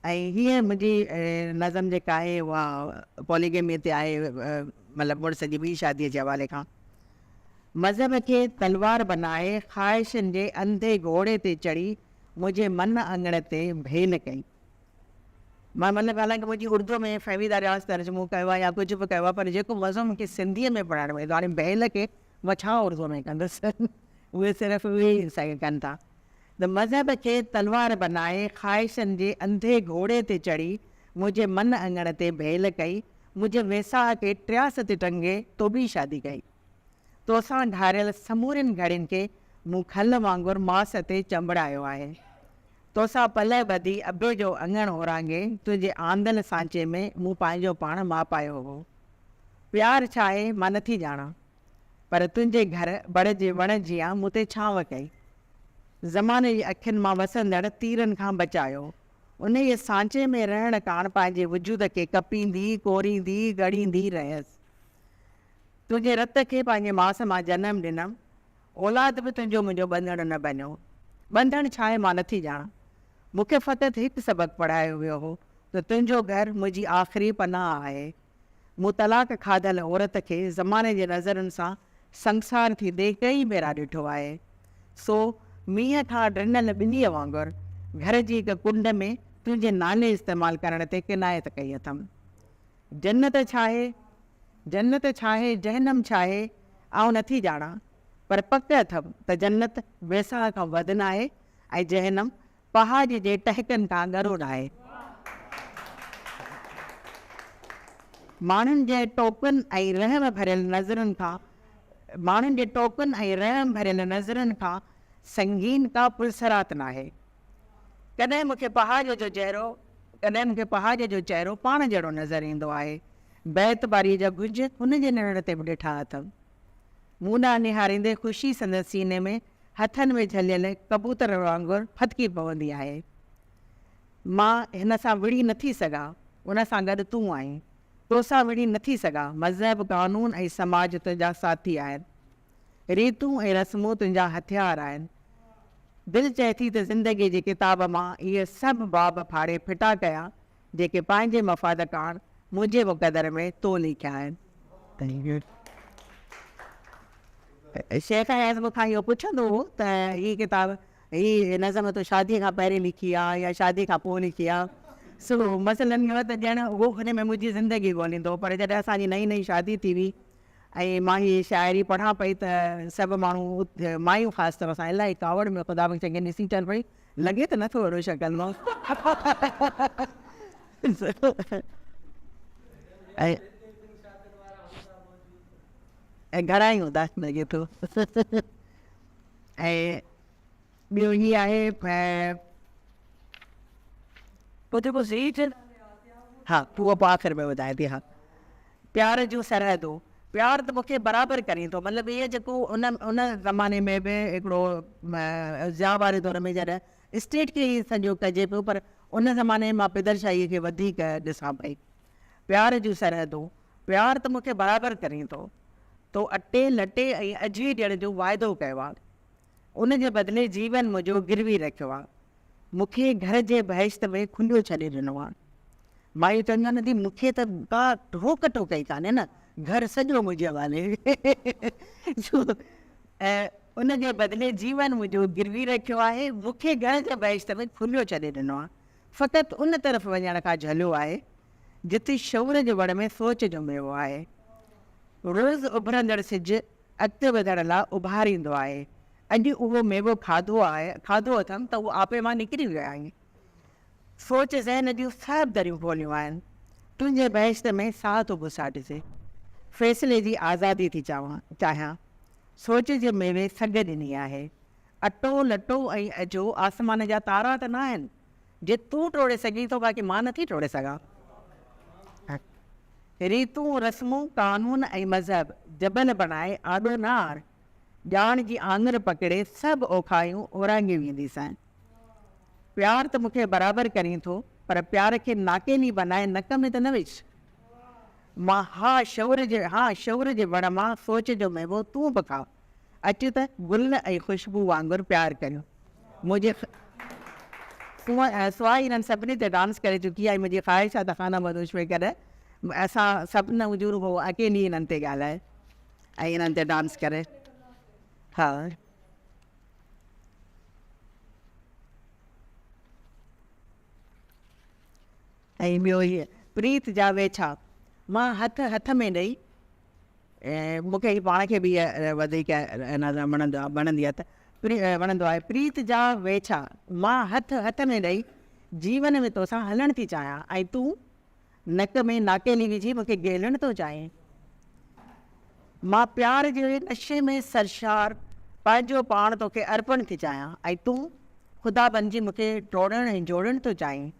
ऐं हीअ मुंहिंजी नज़म जेका आहे उहा पॉलीगेमी ते आहे, मतिलबु मुड़ुस जी ॿी शादीअ जे हवाले खां। मज़हब खे तलवार बनाए ख़्वाहिशनि जे अंधे घोड़े ते चढ़ी मुंहिंजे मन अंगण ते भेल कई। मां मतिलबु हालांकि मुंहिंजी उर्दू में फ़हमीदा रियाज़ तर्जुमो कयो आहे या कुझु बि कयो आहे, पर जेको मज़ो मूंखे सिंधीअ में पढ़ाइणो वेंदो हाणे भेल खे मां छा उर्दू में कंदुसि उहे सिर्फ़ु उहे ई कनि था। त मज़हब खे तलवार बनाए ख़्वाहिशनि जे अंधे घोड़े ते चढ़ी मुंहिंजे मन अंगण ते भेल कई। मुंहिंजे वेसाह खे ट्रियास ते टंगे तो बि शादी कई। तोसां ढारियल समूरनि घड़ियुनि खे मूं खल वांगुरु मास ते चंबड़ायो आहे। तोसां पल ॿधी अबे जो अङण ओरांगे तुंहिंजे आंदल सांचे में मूं पंहिंजो पाण मापायो हो। प्यारु छा आहे मां नथी ॼाणा, पर तुंहिंजे घर बड़ जे वण जियां मूं ते छांव कई। ज़माने जी अखियुनि मां वसंदड़ तीरनि खां बचायो। उन जे सांचे में रहण काण पंहिंजे वजूद खे कपींदी कोरींदी ॻड़ींदी रहियसि। तुंहिंजे रत खे पंहिंजे मास मां जनमु ॾिनमि। औलाद बि तुंहिंजो मुंहिंजो ॿंधणु न बणियो। ॿंधणु छा आहे मां नथी ॼाणा। मूंखे फ़क़ति हिकु सबक़ु पढ़ायो वियो हो त तुंहिंजो घरु मुंहिंजी आख़िरी पनाह आहे। मूं तलाक खाधल औरत खे ज़माने जे नज़रनि सां संसार थींदे कई भेरा ॾिठो आहे। सो मींहं खां ॾिनल ॿिलीअ वांगुरु घर जी हिकु कुंड में तुंहिंजे नाले इस्तेमालु करण ते किनायत कई अथमि। जन्नत छा आहे, जन्नत छा आहे, जहनम छा आहे, आउं नथी ॼाणा, पर पक अथमि त जन्नत वेसाह खां वधि न आहे ऐं जहनम पहाड़ जे टहकनि खां ॻरो न आहे। माण्हुनि जे टोकनि ऐं रहम भरियल नज़रनि खां संगीन का पुरसरात न आहे। कॾहिं मूंखे पहाड़ जो चहिरो पाण जहिड़ो नज़र ईंदो आहे। बैतबारी जा गुज हुन जे निण ते बि ॾिठा अथमि। मूं ॾांहुं निहारींदे ख़ुशी संदसि सीने में हथनि में झलियल कबूतर वांगुरु फतकी पवंदी आहे। मां हिन सां विड़ी नथी सघां, उन सां गॾु तूं आहीं। तोसां विड़ी नथी सघां। मज़हब कानून ऐं समाज तुंहिंजा साथी आहिनि। रीतूं ऐं रस्मूं तुंहिंजा हथियार आहिनि। दिलि चए थी त ज़िंदगीअ जी किताब मां इहे सभु बाब फाड़े फिटा कयां जेके पंहिंजे मफ़ाद काण मुंहिंजे मुक़दर में तो लिखिया आहिनि। शेख आयास मूंखां इहो पुछंदो हो त हीअ किताब हीअ नज़म तूं शादीअ खां पहिरीं लिखी आहे या शादी खां पोइ लिखी आहे। सो मसइलनि इहो त ॼण उहो हुन में मुंहिंजी ज़िंदगी ॻोल्हींदो। पर जॾहिं असांजी नई नई शादी थी हुई ऐं मां हीअ शाइरी पढ़ां पई त सभु माण्हू मायूं ख़ासि तौर सां इलाही कावड़ में ख़ुदा खे ॾिसी चवनि पई लॻे त नथो अहिड़ो शकल मां ऐं घणा ई हूंदा लॻे थो। ऐं ॿियो हीअ आहे हा उहो पोइ आख़िर में ॿुधाए थी। हा, प्यार जूं सरहदूं प्यार त मूंखे बराबरि करी थो, मतिलबु इहे जेको उन उन ज़माने में बि हिकिड़ो ज़िया वारे दौर में जॾहिं स्टेट खे ई सॼो कजे पियो, पर उन ज़माने मां पिदरशाहीअ खे वधीक ॾिसां पई। प्यार जूं सरहदूं, प्यार त मूंखे बराबरि करी थो, तो अटे लटे ऐं अझी ॾियण जो वाइदो कयो आहे, उन जे बदिले जीवन मुंहिंजो गिरवी रखियो आहे, मूंखे घर जे बहिश्त में खुलियो छॾे ॾिनो आहे। मां इहो चवंदी आहियां, मूंखे त का रोक टोक ई कान्हे न, घर सॼो मुंहिंजे हवाले। ऐं उन जे बदिले जीवन मुंहिंजो गिरवी रखियो आहे, मूंखे घर जे बहिश्त में खुलियो छॾे ॾिनो आहे। फ़क़ति उन तरफ़ वञण खां झलियो आहे जिते शौर जे वण में सोच जो मेवो आहे। रोज़ उभरंदड़ सिज अॻिते वधण लाइ उभारींदो आहे। अॼु उहो मेवो खाधो अथमि त उहो आपे मां निकिरी विया आहिनि। सोच ज़हन जूं सभु दरियूं खोलियूं आहिनि। तुंहिंजे बहिश्त में साह थो घुसाटिजे, फ़ैसिले जी आज़ादी थी चाहियां। सोच जे मेवे सघ ॾिनी आहे। अटो लटो ऐं अजो आसमान जा तारा त न आहिनि, जे तूं टोड़े सघीं थो बाक़ी मां नथी टोड़े सघां। रीतूं रस्मूं कानून ऐं मज़हब जबल बणाए आॾो नार, ॼाण जी आङुर पकिड़े सभु औखायूं ओरांगी वेंदीसांइ। प्यार त मूंखे बराबरि करी थो, पर प्यार खे नाकेनी बनाए नक में त न विझ। मां शौर जे वण मां सोच जो मेवो तूं बि खा। अचु त गुल ऐं ख़ुशबू वांगुरु प्यार करियो। मुंहिंजे सवाइ हिननि सभिनी ते डांस करे चुकी आहे। मुंहिंजी ख़्वाहिश आहे त खाना बदोश में कॾहिं असां सभु न हुजूं, हो अकेली हिननि ते ॻाल्हाए ऐं हिननि ते डांस करे। हा, ऐं ॿियो इहे प्रीत जा वेछा मां हथ में ॾेई, ऐं मूंखे पाण खे बि वधीक वणंदी आहे, त वणंदो आहे। प्रीत जा वेछा मां हथ में ॾेई जीवन में तोसां हलण थी चाहियां, ऐं तूं नक में नाकेली विझी मूंखे गेलण थो चाहीं। मां प्यार जे नशे में सरशार पंहिंजो पाण तोखे अर्पण थी चाहियां, ऐं तूं ख़ुदा बणिजी मूंखे टोड़ण ऐं जोड़ण थो चाहीं।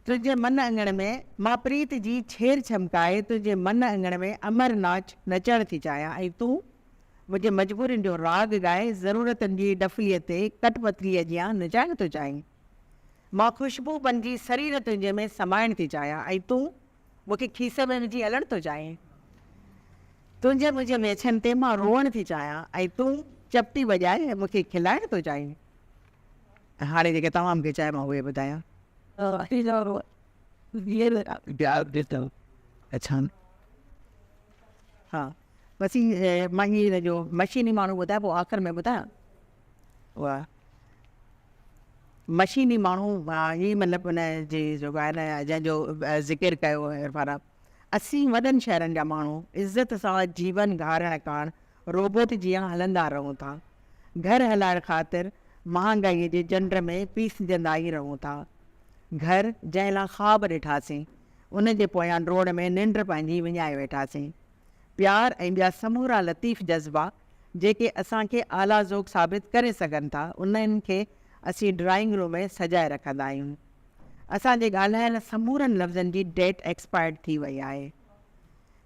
तुंहिंजे मन अङण में मां प्रीत जी छेड़ छमकाए तुंहिंजे मन अङण में अमर नाच नचण थी चाहियां, ऐं तूं मुंहिंजे मजबूरियुनि जो राग ॻाए ज़रूरतनि जी डफलीअ ते कटपतलीअ जियां नचाइण थो चाहीं। मां ख़ुशबू बणिजी शरीर तुंहिंजे में समाइण थी चाहियां, ऐं तूं मूंखे खीसे में विझी हलण थो चाहीं। तुंहिंजे मुंहिंजे मेछनि ते मां रोअण थी चाहियां, ऐं तूं चपटी वॼाए मूंखे खिलाइण थो चाहीं। हाणे जेके तव्हां मूंखे चयो मां उहे ॿुधायां। अच्छा, हा, बसि मां हीअ जो मशीनी माण्हू ॿुधाए पोइ आख़िर में ॿुधायां। वाह, मशीनी माण्हू हीअ मतिलबु उन जी जेको आहे न, जंहिंजो ज़िकिर कयो इरफान, असीं वॾनि शहरनि जा माण्हू इज़त सां जीवन गारण कान रोबोट जीअं हलंदा रहूं था। घर हलाइण ख़ातिर महांगाईअ जे जंड में पीसजंदा ई रहूं था। घर जंहिं लाइ ख़्वाब ॾिठासीं, उन जे पोयां रोड में निंड पंहिंजी विञाए वेठासीं। प्यार ऐं ॿिया समूरा लतीफ़ जज़्बा जेके असांखे आला ज़ोक साबित करे सघनि था, उन्हनि खे असीं ड्राइंग रूम में सजाए रखंदा आहियूं। असांजे ॻाल्हाइण समूरनि लफ़्ज़नि जी डेट एक्सपायर्ड थी वई आहे।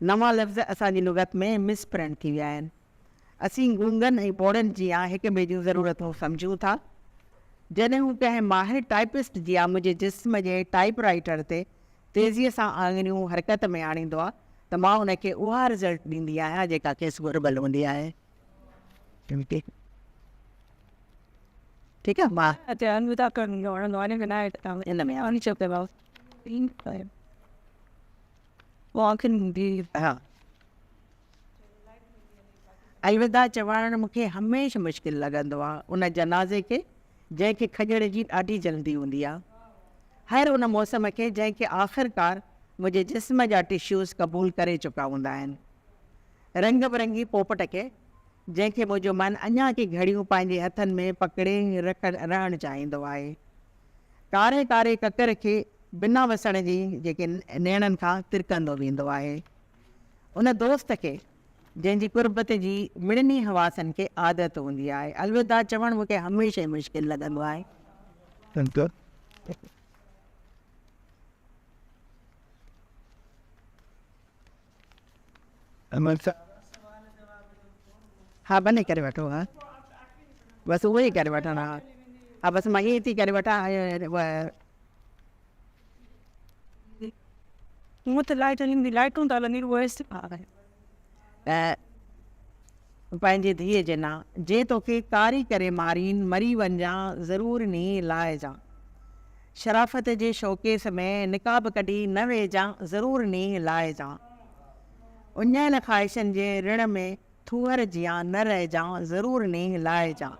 नवां लफ़्ज़ असांजी लुग़त में मिसप्रिंट थी विया आहिनि। असीं गूंगनि ऐं ॿोड़नि जियां हिक ॿिए जूं ज़रूरतूं सम्झूं था। जॾहिं हू कंहिं माहिर टाइपिस्ट जी मुंहिंजे जिस्म जे टाइप राइटर ते तेज़ीअ सां आङिरियूं हरकत में आणींदो आहे, त मां उनखे उहा रिज़ल्ट ॾींदी आहियां जेका खेसि घुरबल हूंदी आहे। ठीकु आहे, मां इन में हा, अलविदा चवणु मूंखे हमेशह मुश्किल लॻंदो आहे उन जनाज़े खे जंहिंखे खॼण जी ॾाढी जल्दी हूंदी आहे। हर उन मौसम खे जंहिंखे आख़िरकार मुंहिंजे जिस्म जा टिश्यूज़ क़बूल करे चुका हूंदा आहिनि। रंग बिरंगी पोपट खे जंहिंखे मुंहिंजो मन अञा की घड़ियूं पंहिंजे हथनि में पकिड़े रहणु चाहींदो आहे। कारे कारे ककर खे बिना वसण जी जेके नेणनि खां तिरकंदो वेंदो आहे। उन दोस्त खे जंहिंजी कुर्बत जी मिड़नी हवासनि खे आदत हूंदी आहे। अलविदा चवणु मूंखे हमेशह मुश्किल लॻंदो आहे। हा भले करे वठो हा बसि उहो ई करे वठणु हा बसि मां ईअं थी करे वठां हूअं त लाइट हलंदी लाइटूं त हलंदी उहो पंहिंजी धीअ जे ना जे तोखे कारी करे मारीन मरी वञा ज़रूरु नी लाइजां शराफ़त जे शोकेस में निकाब कढी न वेजां ज़रूरु नी लाइजां उञायल ख़्वाहिशनि जे ऋण में थूहर जियां न रहिजां ज़रूरु नी लाइजां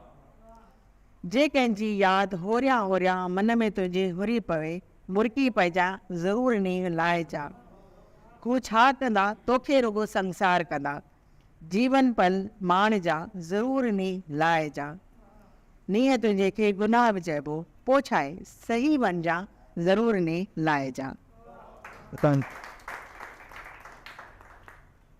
जे कंहिंजी यादि होरियां होरियां मन में तुंहिंजे हुरी पवे मुरकी पइजां ज़रूरु नी लाइजां हू छा कंदा तोखे रुगो संसार कंदा जीवन पल माण जा ज़रूरु नी लाइजां नीअं तुंहिंजे खे गुनाह बि चइबो पोइ छा आहे सही वञिजां ज़रूरु नी लाइजां